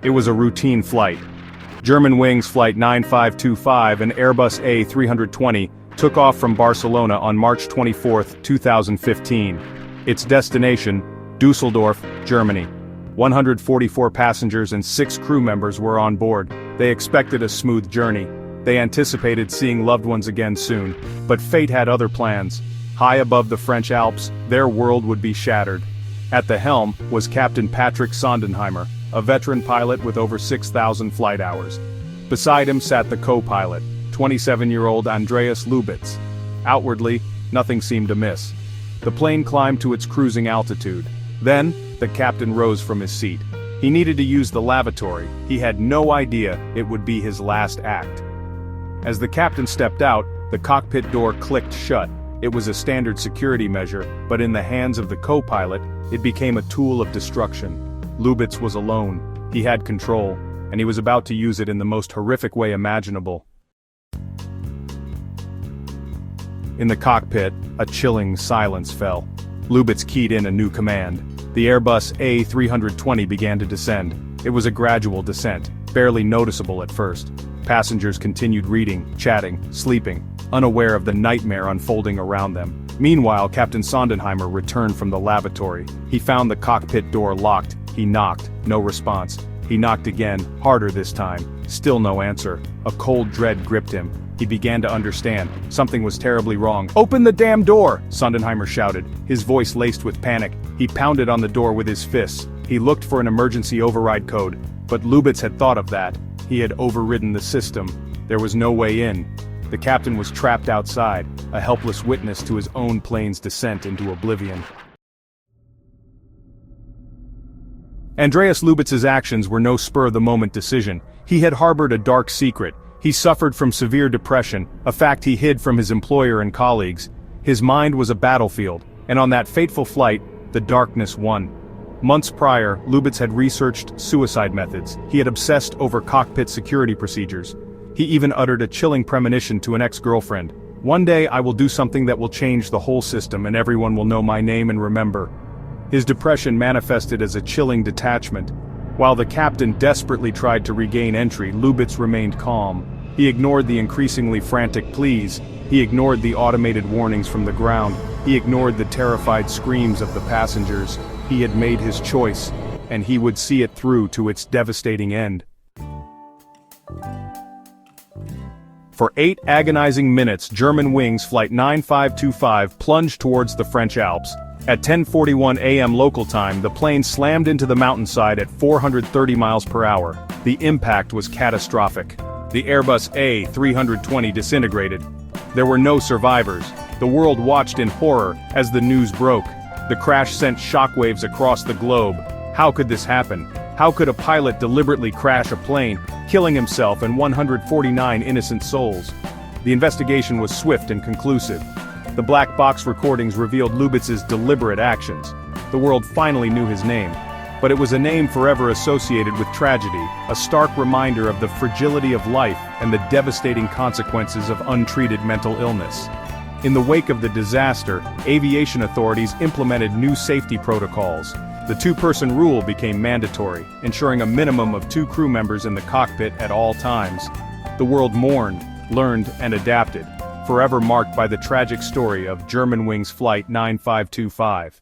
It was a routine flight. Germanwings Flight 9525 and Airbus A320 took off from Barcelona on March 24, 2015. Its destination, Düsseldorf, Germany. 144 passengers and 6 crew members were on board. They expected a smooth journey. They anticipated seeing loved ones again soon, but fate had other plans. High above the French Alps, their world would be shattered. At the helm was Captain Patrick Sondenheimer, a veteran pilot with over 6,000 flight hours. Beside him sat the co-pilot, 27-year-old Andreas Lubitz. Outwardly, nothing seemed amiss. The plane climbed to its cruising altitude. Then, the captain rose from his seat. He needed to use the lavatory. He had no idea it would be his last act. As the captain stepped out, the cockpit door clicked shut. It was a standard security measure, but in the hands of the co-pilot, it became a tool of destruction. Lubitz was alone. He had control, and he was about to use it in the most horrific way imaginable. In the cockpit, a chilling silence fell. Lubitz keyed in a new command. The Airbus A320 began to descend. It was a gradual descent, barely noticeable at first. Passengers continued reading, chatting, sleeping, unaware of the nightmare unfolding around them. Meanwhile, Captain Sondenheimer returned from the lavatory. He found the cockpit door locked. He knocked, no response. He knocked again, harder this time. Still no answer. A cold dread gripped him. He began to understand. Something was terribly wrong. "Open the damn door!" Sondenheimer shouted, his voice laced with panic. He pounded on the door with his fists. He looked for an emergency override code. But Lubitz had thought of that. He had overridden the system. There was no way in. The captain was trapped outside, a helpless witness to his own plane's descent into oblivion. Andreas Lubitz's actions were no spur-of-the-moment decision. He had harbored a dark secret. He suffered from severe depression, a fact he hid from his employer and colleagues. His mind was a battlefield, and on that fateful flight, the darkness won. Months prior, Lubitz had researched suicide methods. He had obsessed over cockpit security procedures. He even uttered a chilling premonition to an ex-girlfriend. "One day I will do something that will change the whole system and everyone will know my name and remember." His depression manifested as a chilling detachment. While the captain desperately tried to regain entry, Lubitz remained calm. He ignored the increasingly frantic pleas. He ignored the automated warnings from the ground. He ignored the terrified screams of the passengers. He had made his choice, and he would see it through to its devastating end. For 8 agonizing minutes, Germanwings Flight 9525 plunged towards the French Alps. At 10:41 a.m. local time, the plane slammed into the mountainside at 430 miles per hour. The impact was catastrophic. The Airbus A320 disintegrated. There were no survivors. The world watched in horror as the news broke. The crash sent shockwaves across the globe. How could this happen? How could a pilot deliberately crash a plane, killing himself and 149 innocent souls? The investigation was swift and conclusive. The black box recordings revealed Lubitz's deliberate actions. The world finally knew his name. But it was a name forever associated with tragedy, a stark reminder of the fragility of life and the devastating consequences of untreated mental illness. In the wake of the disaster, aviation authorities implemented new safety protocols. The 2-person rule became mandatory, ensuring a minimum of 2 crew members in the cockpit at all times. The world mourned, learned, and adapted, forever marked by the tragic story of Germanwings Flight 9525.